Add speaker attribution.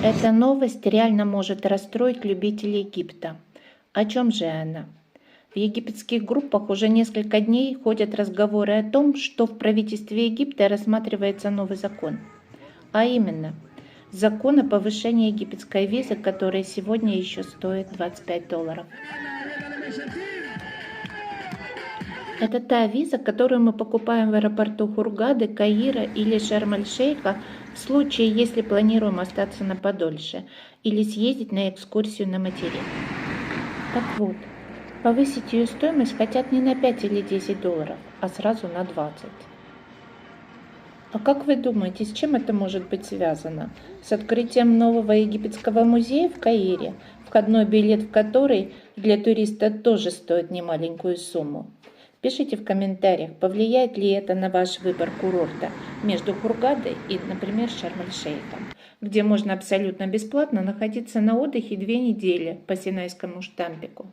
Speaker 1: Эта новость реально может расстроить любителей Египта. О чем же она? В египетских группах уже несколько дней ходят разговоры о том, что в правительстве Египта рассматривается новый закон. А именно, закон о повышении египетской визы, которая сегодня еще стоит $25. Это та виза, которую мы покупаем в аэропорту Хургады, Каира или Шарм-эль-Шейха в случае, если планируем остаться на подольше или съездить на экскурсию на материк. Так вот, повысить ее стоимость хотят не на 5 или $10, а сразу на 20. А как вы думаете, с чем это может быть связано? С открытием нового египетского музея в Каире, входной билет в который для туриста тоже стоит немаленькую сумму? Пишите в комментариях, повлияет ли это на ваш выбор курорта между Хургадой и, например, Шарм-эль-Шейхом, где можно абсолютно бесплатно находиться на отдыхе 2 недели по Синайскому штампику.